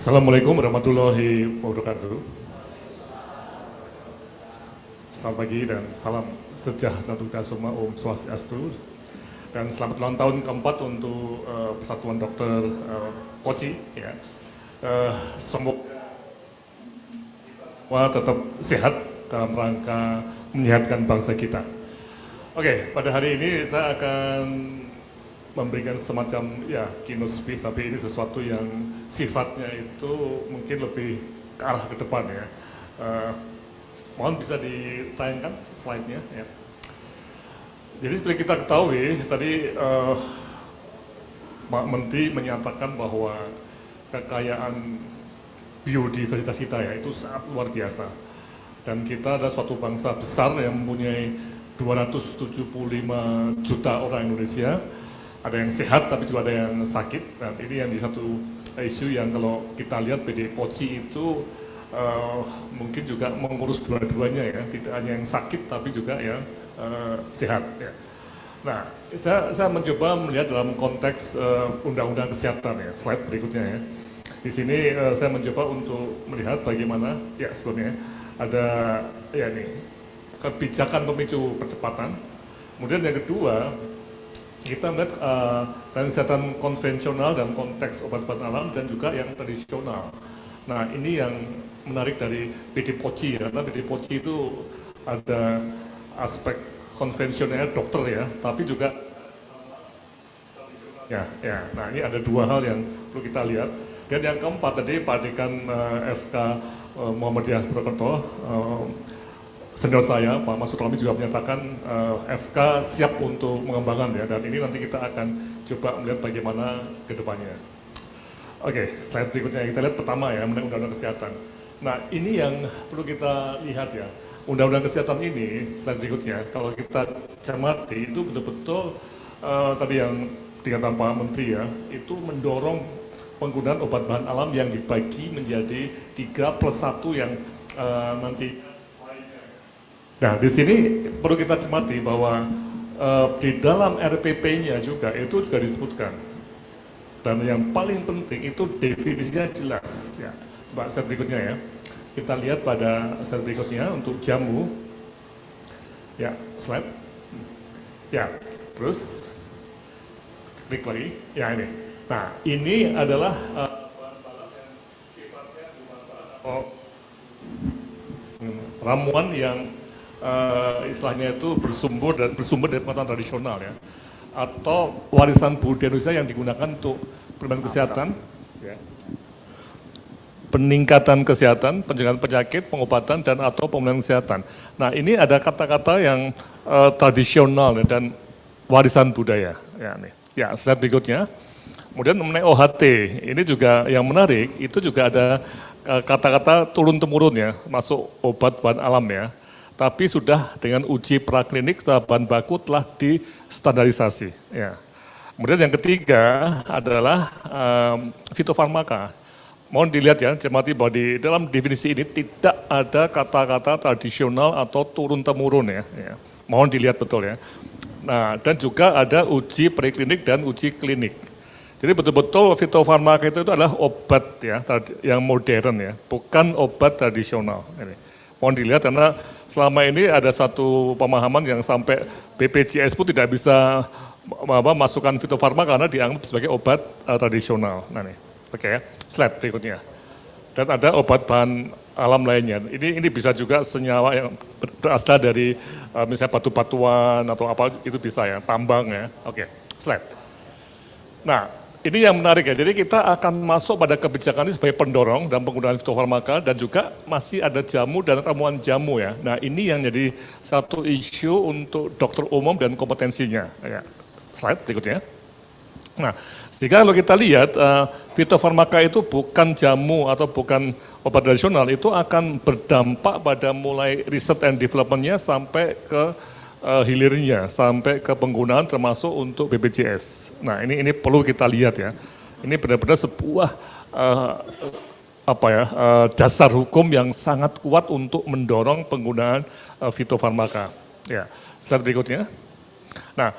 Assalamualaikum warahmatullahi wabarakatuh. Selamat pagi dan salam sejahtera untuk kita semua, Om Swastiastu. Dan selamat ulang tahun keempat untuk Persatuan Dokter Koci. Ya. Semoga tetap sehat dalam rangka menyehatkan bangsa kita. Oke, pada hari ini saya akan memberikan semacam keynote speech, tapi ini sesuatu yang sifatnya itu mungkin lebih ke arah ke depan ya. Mohon bisa ditayangkan slide-nya ya. Jadi seperti kita ketahui tadi Pak Menteri menyatakan bahwa kekayaan biodiversitas kita ya itu sangat luar biasa. Dan kita adalah suatu bangsa besar yang mempunyai 275 juta orang Indonesia. Ada yang sehat tapi juga ada yang sakit, dan ini yang di satu isu yang kalau kita lihat PD Poci itu mungkin juga mengurus dua-duanya ya, tidak hanya yang sakit tapi juga yang sehat ya. Nah, saya mencoba melihat dalam konteks undang-undang kesehatan ya, slide berikutnya ya. Di sini saya mencoba untuk melihat bagaimana ya sebelumnya ada ya nih kebijakan pemicu percepatan. Kemudian yang kedua kita melihat kesehatan konvensional dalam konteks obat-obatan alam dan juga yang tradisional. Nah ini yang menarik dari PD Poci ya, karena PD Poci itu ada aspek konvensional dokter ya, tapi juga ya. Nah ini ada dua hal yang perlu kita lihat. Dan yang keempat tadi Pak Dekan FK Muhammadiyah Purwokerto, senior saya, Pak Masud Rami juga menyatakan FK siap untuk mengembangkan ya, dan ini nanti kita akan coba melihat bagaimana ke depannya. Oke, slide berikutnya kita lihat pertama ya, mengenai undang-undang kesehatan. Nah ini yang perlu kita lihat ya, undang-undang kesehatan ini, slide berikutnya, kalau kita cermati itu betul-betul tadi yang dikatakan Pak Menteri ya, itu mendorong penggunaan obat bahan alam yang dibagi menjadi 3+1 yang nanti. Nah, di sini perlu kita cermati bahwa di dalam RPP-nya juga itu juga disebutkan. Dan yang paling penting itu definisinya jelas. Ya, coba slide berikutnya ya. Kita lihat pada slide berikutnya untuk jamu. Ya, slide. Ya, terus klik lagi. Ya ini. Nah, ini adalah ramuan yang istilahnya itu bersumber dari pengetahuan tradisional ya, atau warisan budaya Indonesia yang digunakan untuk perlindungan kesehatan, ya. Peningkatan kesehatan, pencegahan penyakit, pengobatan dan atau pemulihan kesehatan. Nah ini ada kata-kata yang tradisional dan warisan budaya. Ya, nih. Ya slide berikutnya. Kemudian mengenai OHT, ini juga yang menarik, itu juga ada kata-kata turun-temurun ya, masuk obat bahan alam ya. Tapi sudah dengan uji praklinik setelah bahan baku telah distandarisasi. Ya. Kemudian yang ketiga adalah fitofarmaka. Mohon dilihat ya, cermati bahwa di dalam definisi ini tidak ada kata-kata tradisional atau turun-temurun ya. Mohon dilihat betul ya. Nah, dan juga ada uji preklinik dan uji klinik. Jadi betul-betul fitofarmaka itu adalah obat ya, yang modern ya, bukan obat tradisional. Ini. Mohon dilihat karena selama ini ada satu pemahaman yang sampai BPJS pun tidak bisa masukkan fitofarmaka karena dianggap sebagai obat tradisional. Nah nih, oke ya, slide berikutnya. Dan ada obat bahan alam lainnya. Ini bisa juga senyawa yang berasal dari misalnya batu-batuan atau apa itu bisa ya, tambang ya. Oke, slide. Nah, ini yang menarik ya, jadi kita akan masuk pada kebijakan ini sebagai pendorong dalam penggunaan fitofarmaka dan juga masih ada jamu dan ramuan jamu ya. Nah ini yang jadi satu isu untuk dokter umum dan kompetensinya. Ya. Slide berikutnya. Nah, sehingga kalau kita lihat fitofarmaka itu bukan jamu atau bukan obat tradisional, itu akan berdampak pada mulai riset and development-nya sampai ke hilirnya, sampai ke penggunaan termasuk untuk BPJS. Nah ini perlu kita lihat ya, ini benar-benar sebuah dasar hukum yang sangat kuat untuk mendorong penggunaan fitofarmaka. Ya, slide berikutnya. Nah,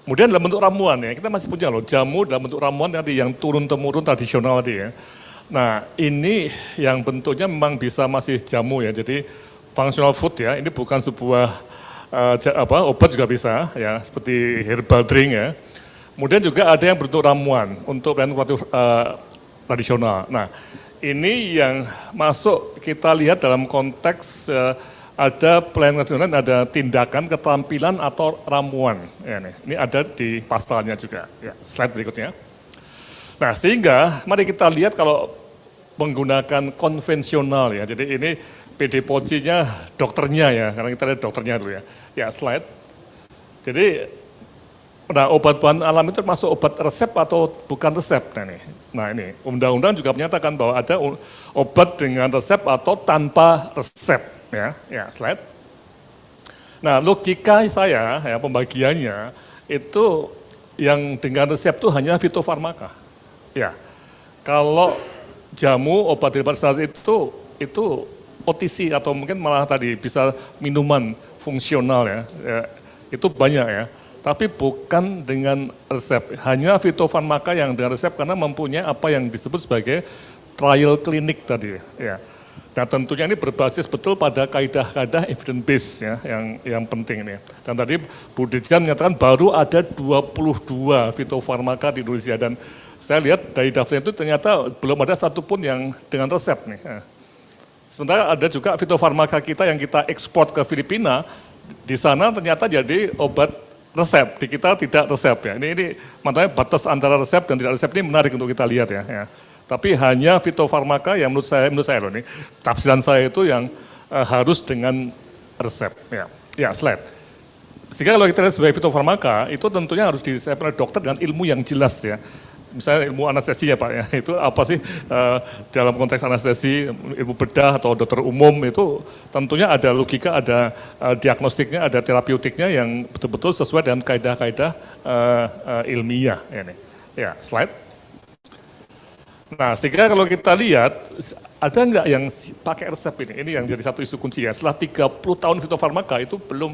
kemudian dalam bentuk ramuan ya, kita masih punya loh jamu dalam bentuk ramuan tadi yang turun-temurun tradisional tadi ya. Nah, ini yang bentuknya memang bisa masih jamu ya. Jadi functional food ya, ini bukan sebuah obat juga bisa ya, seperti herbal drink ya. Kemudian juga ada yang bentuk ramuan untuk pelayanan tradisional. Nah, ini yang masuk kita lihat dalam konteks ada pelayanan tradisional, ada tindakan, keterampilan atau ramuan. Ya, nih. Ini ada di pasalnya juga. Ya, slide berikutnya. Nah, sehingga mari kita lihat kalau menggunakan konvensional ya. Jadi ini pedagognya dokternya ya, karena kita lihat dokternya dulu ya. Ya, slide. Jadi nah, obat bahan alam itu masuk obat resep atau bukan resep? Nah ini undang-undang juga menyatakan bahwa ada obat dengan resep atau tanpa resep ya. Ya, slide. Nah, logika saya ya pembagiannya itu yang dengan resep itu hanya fitofarmaka. Ya. Kalau jamu obat herbal saat itu OTC atau mungkin malah tadi bisa minuman fungsional ya, itu banyak ya. Tapi bukan dengan resep, hanya fitofarmaka yang dengan resep karena mempunyai apa yang disebut sebagai trial klinik tadi ya. Nah tentunya ini berbasis betul pada kaidah-kaidah evidence base ya, yang penting ini. Dan tadi Bu Dirjen menyatakan baru ada 22 fitofarmaka di Indonesia dan saya lihat dari daftar itu ternyata belum ada satupun yang dengan resep nih. Sementara ada juga fitofarmaka kita yang kita ekspor ke Filipina, di sana ternyata jadi obat resep, di kita tidak resep ya. Ini makanya batas antara resep dan tidak resep ini menarik untuk kita lihat ya. Tapi hanya fitofarmaka yang menurut saya loh ini, tafsiran saya itu yang harus dengan resep ya. Ya, slide. Sehingga kalau kita lihat sebagai fitofarmaka, itu tentunya harus disiapkan oleh dokter dengan ilmu yang jelas ya. Misalnya ilmu anestesi ya Pak ya, itu apa sih dalam konteks anestesi, ilmu bedah atau dokter umum itu tentunya ada logika, ada diagnostiknya, ada terapeutiknya yang betul-betul sesuai dengan kaidah-kaidah ilmiah ini. Ya, slide. Nah, sehingga kalau kita lihat ada nggak yang pakai resep ini? Ini yang jadi satu isu kunci ya. Setelah 30 tahun fitofarmaka itu belum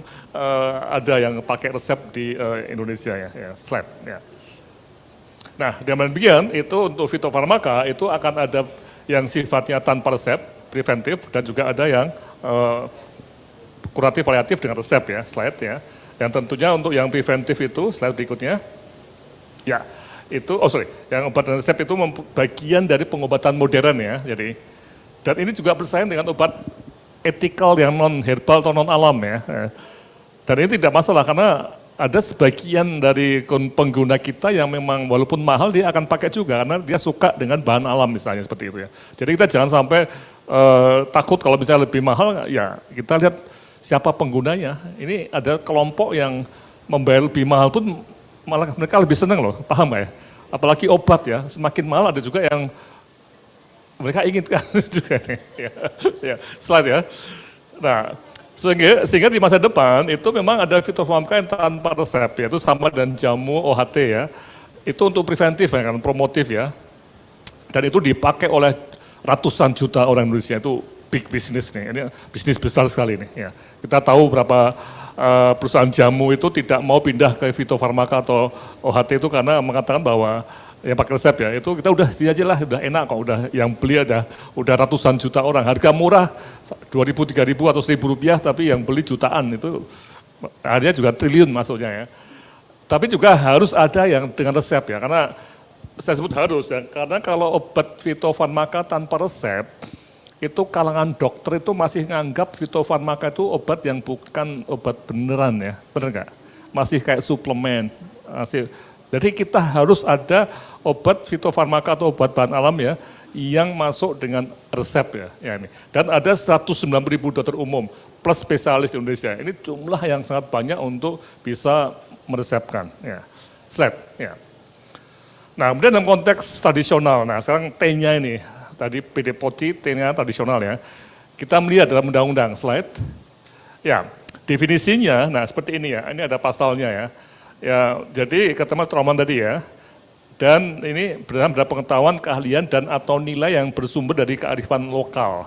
ada yang pakai resep di Indonesia ya. Slide ya. Nah, dengan demikian itu untuk fitofarmaka itu akan ada yang sifatnya tanpa resep, preventif, dan juga ada yang kuratif paliatif dengan resep ya, slide ya. Yang tentunya untuk yang preventif itu, slide berikutnya, ya itu, yang obat dan resep itu bagian dari pengobatan modern ya, jadi. Dan ini juga bersaing dengan obat etikal yang non herbal atau non alam ya. Dan ini tidak masalah karena ada sebagian dari pengguna kita yang memang walaupun mahal dia akan pakai juga karena dia suka dengan bahan alam misalnya seperti itu ya. Jadi kita jangan sampai takut kalau misalnya lebih mahal ya kita lihat siapa penggunanya. Ini ada kelompok yang membayar lebih mahal pun malah mereka lebih senang loh, paham ya? Apalagi obat ya, semakin mahal ada juga yang mereka inginkan juga nih. Ya, slide ya. Nah, sehingga di masa depan itu memang ada fitofarmaka yang tanpa resep, yaitu sama dan jamu OHT ya. Itu untuk preventif ya, kan promotif ya. Dan itu dipakai oleh ratusan juta orang Indonesia, itu big business nih, ini bisnis besar sekali nih ya. Kita tahu berapa perusahaan jamu itu tidak mau pindah ke fitofarmaka atau OHT itu karena mengatakan bahwa yang pakai resep ya, itu kita udah sini aja lah, udah enak kok, udah yang beli udah ratusan juta orang, harga murah 2.000, 3.000 atau 1.000 rupiah, tapi yang beli jutaan itu harganya juga triliun masuknya ya. Tapi juga harus ada yang dengan resep ya, karena saya sebut harus ya, karena kalau obat fitofarmaka tanpa resep, itu kalangan dokter itu masih nganggap fitofarmaka itu obat yang bukan obat beneran ya, bener nggak? Masih kayak suplemen, masih. Jadi kita harus ada obat fitofarmaka atau obat bahan alam ya yang masuk dengan resep ya ini. Dan ada 109.000 dokter umum plus spesialis di Indonesia. Ini jumlah yang sangat banyak untuk bisa meresepkan ya. Slide ya. Nah, kemudian dalam konteks tradisional. Nah, sekarang T-nya ini tadi PD-POCI T-nya tradisional ya. Kita melihat dalam undang-undang, slide. Ya, definisinya nah seperti ini ya. Ini ada pasalnya ya. Ya, jadi ketemu trauma tadi ya, dan ini berdasarkan pengetahuan, keahlian, dan atau nilai yang bersumber dari kearifan lokal,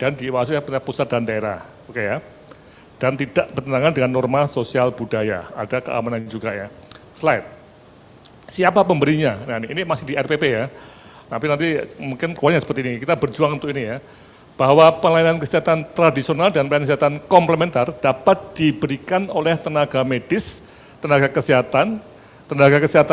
dan diwakili oleh pusat dan daerah, oke ya, dan tidak bertentangan dengan norma sosial budaya, ada keamanan juga ya. Slide. Siapa pemberinya? Nah ini masih di RPP ya. Tapi nanti mungkin kualitasnya seperti ini, kita berjuang untuk ini ya. Bahwa pelayanan kesehatan tradisional dan pelayanan kesehatan komplementer dapat diberikan oleh tenaga medis, tenaga kesehatan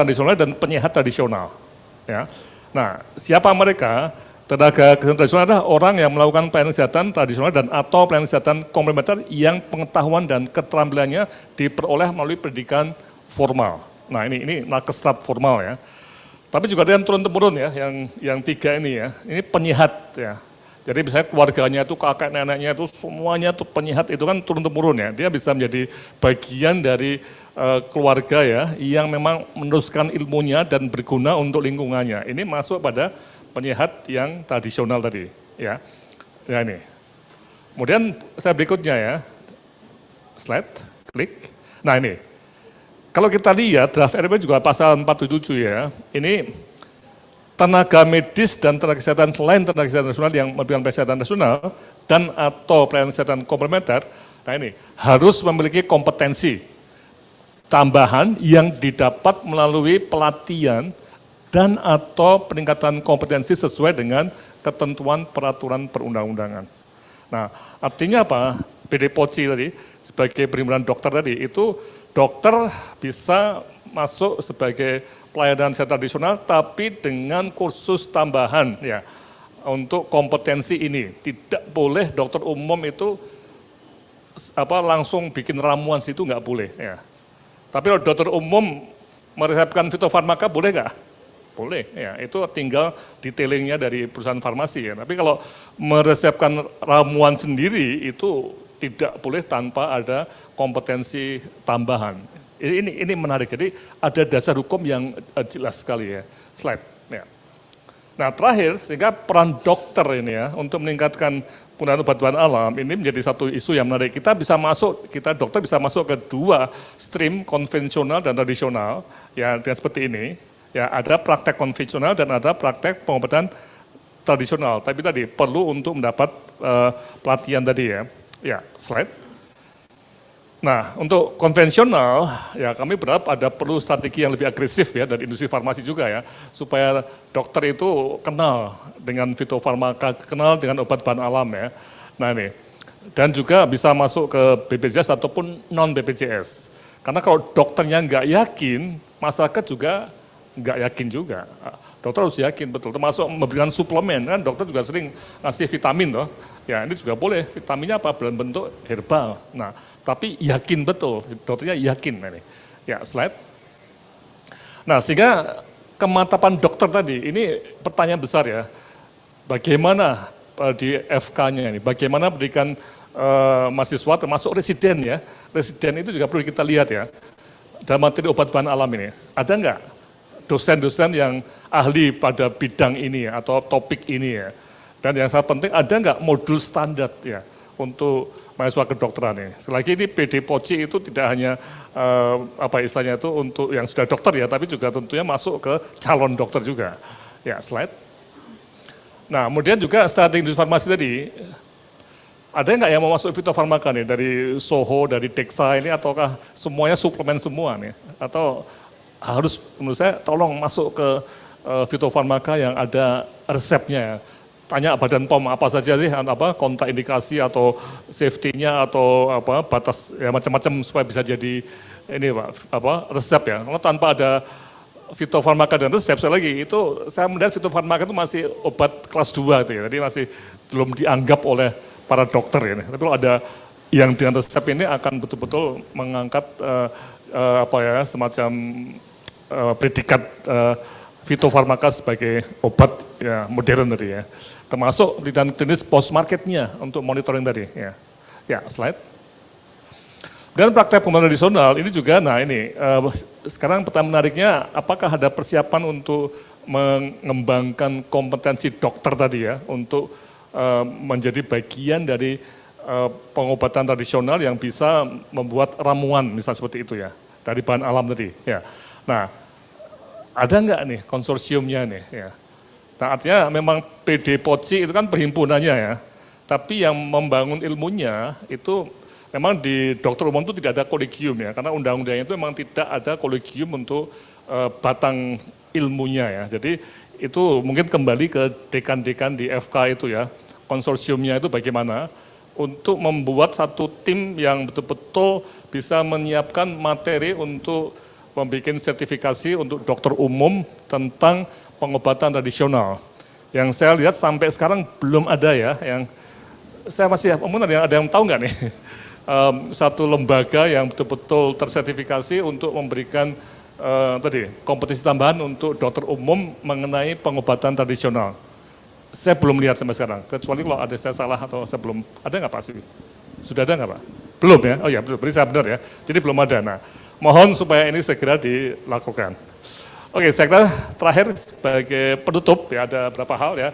tradisional dan penyehat tradisional. Ya. Nah, siapa mereka? Tenaga kesehatan tradisional adalah orang yang melakukan pelayanan kesehatan tradisional dan atau pelayanan kesehatan komplementer yang pengetahuan dan keterampilannya diperoleh melalui pendidikan formal. Nah, ini nakes formal ya. Tapi juga ada yang turun-temurun ya, yang tiga ini ya. Ini penyihat ya. Jadi misalnya keluarganya itu, kakek neneknya itu semuanya tuh penyihat itu kan turun-temurun ya. Dia bisa menjadi bagian dari keluarga ya, yang memang meneruskan ilmunya dan berguna untuk lingkungannya. Ini masuk pada penyihat yang tradisional tadi ya. Ya ini. Kemudian saya berikutnya ya. Slide, klik. Nah ini. Kalau kita lihat draft RP juga pasal 47 ya, ini tenaga medis dan tenaga kesehatan selain tenaga kesehatan nasional yang memberikan kesehatan nasional dan atau pelayanan kesehatan komplementer, nah ini harus memiliki kompetensi tambahan yang didapat melalui pelatihan dan atau peningkatan kompetensi sesuai dengan ketentuan peraturan perundang-undangan. Nah, artinya apa? PD POCI tadi, sebagai perhimpunan dokter tadi, itu dokter bisa masuk sebagai pelayanan kesehatan tradisional, tapi dengan kursus tambahan ya untuk kompetensi ini. Tidak boleh dokter umum itu langsung bikin ramuan situ, nggak boleh ya. Tapi kalau dokter umum meresepkan fitofarmaka boleh nggak? Boleh ya, itu tinggal detailingnya dari perusahaan farmasi ya. Tapi kalau meresepkan ramuan sendiri itu tidak boleh tanpa ada kompetensi tambahan. Ini menarik, jadi ada dasar hukum yang jelas sekali ya. Slide. Ya. Nah terakhir, sehingga peran dokter ini ya, untuk meningkatkan penggunaan obat-obatan alam, ini menjadi satu isu yang menarik. Kita dokter bisa masuk ke dua stream, konvensional dan tradisional, ya dengan seperti ini. Ya ada praktek konvensional dan ada praktek pengobatan tradisional. Tapi tadi perlu untuk mendapat pelatihan tadi ya. Ya, slide. Nah, untuk konvensional, ya kami berharap ada perlu strategi yang lebih agresif ya dari industri farmasi juga ya, supaya dokter itu kenal dengan fitofarmaka, kenal dengan obat bahan alam ya. Nah ini, dan juga bisa masuk ke BPJS ataupun non BPJS. Karena kalau dokternya nggak yakin, masyarakat juga nggak yakin juga. Dokter harus yakin betul, termasuk memberikan suplemen kan, dokter juga sering ngasih vitamin loh. Ya ini juga boleh, vitaminnya apa? Dalam bentuk herbal. Nah, tapi yakin betul, dokternya yakin. Ini. Ya, slide. Nah, sehingga kemantapan dokter tadi, ini pertanyaan besar ya. Bagaimana di FK-nya ini, bagaimana pendidikan mahasiswa termasuk residen ya. Residen itu juga perlu kita lihat ya. Dalam materi obat bahan alam ini, ada enggak dosen-dosen yang ahli pada bidang ini atau topik ini ya. Dan yang sangat penting, ada enggak modul standar ya untuk mahasiswa kedokteran ini. Selagi ini PD POCI itu tidak hanya istilahnya itu untuk yang sudah dokter ya, tapi juga tentunya masuk ke calon dokter juga. Ya, slide. Nah, kemudian juga strategi industri farmasi tadi, ada enggak yang mau masuk fitofarmaka nih dari Soho, dari Dexa ini, ataukah semuanya suplemen semua nih? Atau harus menurut saya tolong masuk ke fitofarmaka yang ada resepnya ya. Tanya Badan POM apa saja sih, kontraindikasi atau safety-nya atau batas ya macam-macam supaya bisa jadi ini resep ya. Kalau tanpa ada fitofarmaka dan resep, saya melihat fitofarmaka itu masih obat kelas 2 itu ya. Jadi masih belum dianggap oleh para dokter ini. Tapi kalau ada yang dengan resep ini akan betul-betul mengangkat semacam predikat fitofarmaka sebagai obat ya modern tadi ya. Termasuk penelitian klinis post marketnya untuk monitoring tadi ya. Ya, slide. Dan praktek pengobatan tradisional ini juga, nah ini sekarang pertanyaan menariknya, apakah ada persiapan untuk mengembangkan kompetensi dokter tadi ya untuk menjadi bagian dari pengobatan tradisional yang bisa membuat ramuan misalnya seperti itu ya dari bahan alam tadi ya. Nah, ada enggak nih konsorsiumnya nih ya. Nah, artinya memang PD POCI itu kan perhimpunannya ya. Tapi yang membangun ilmunya itu memang di dokter umum itu tidak ada kolegium ya. Karena undang-undangnya itu memang tidak ada kolegium untuk batang ilmunya ya. Jadi itu mungkin kembali ke dekan-dekan di FK itu ya, konsorsiumnya itu bagaimana untuk membuat satu tim yang betul-betul bisa menyiapkan materi untuk membuat sertifikasi untuk dokter umum tentang pengobatan tradisional. Yang saya lihat sampai sekarang belum ada ya, yang saya masih mungkin ada yang tahu nggak nih, satu lembaga yang betul-betul tersertifikasi untuk memberikan kompetisi tambahan untuk dokter umum mengenai pengobatan tradisional. Saya belum lihat sampai sekarang, kecuali kalau ada saya salah atau saya belum, ada nggak Pak Sui? Sudah ada nggak Pak? Belum ya? Oh ya, berarti saya benar ya, jadi belum ada. Nah, mohon supaya ini segera dilakukan. Oke, saya kira terakhir sebagai penutup ya, ada beberapa hal ya.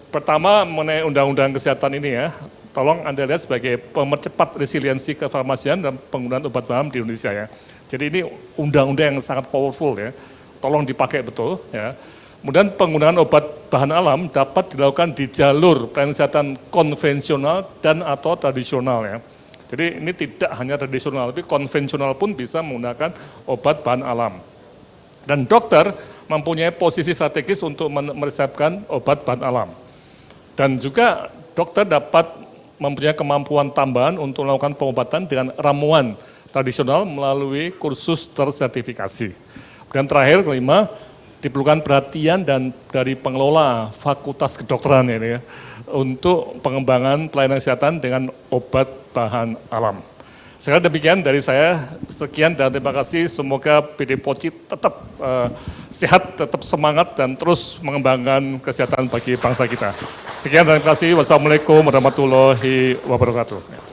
Pertama mengenai undang-undang kesehatan ini ya, tolong Anda lihat sebagai pemercepat resiliensi kefarmasian dan penggunaan obat bahan di Indonesia ya. Jadi ini undang-undang yang sangat powerful ya, tolong dipakai betul ya. Kemudian penggunaan obat bahan alam dapat dilakukan di jalur pelayanan kesehatan konvensional dan atau tradisional ya. Jadi ini tidak hanya tradisional, tapi konvensional pun bisa menggunakan obat bahan alam. Dan dokter mempunyai posisi strategis untuk meresepkan obat bahan alam. Dan juga dokter dapat mempunyai kemampuan tambahan untuk melakukan pengobatan dengan ramuan tradisional melalui kursus tersertifikasi. Dan terakhir, kelima, diperlukan perhatian dan dari pengelola fakultas kedokteran ini ya, untuk pengembangan pelayanan kesehatan dengan obat bahan alam. Sekarang demikian dari saya, sekian dan terima kasih, semoga PD Poci tetap sehat, tetap semangat dan terus mengembangkan kesehatan bagi bangsa kita. Sekian dan terima kasih, wassalamualaikum warahmatullahi wabarakatuh.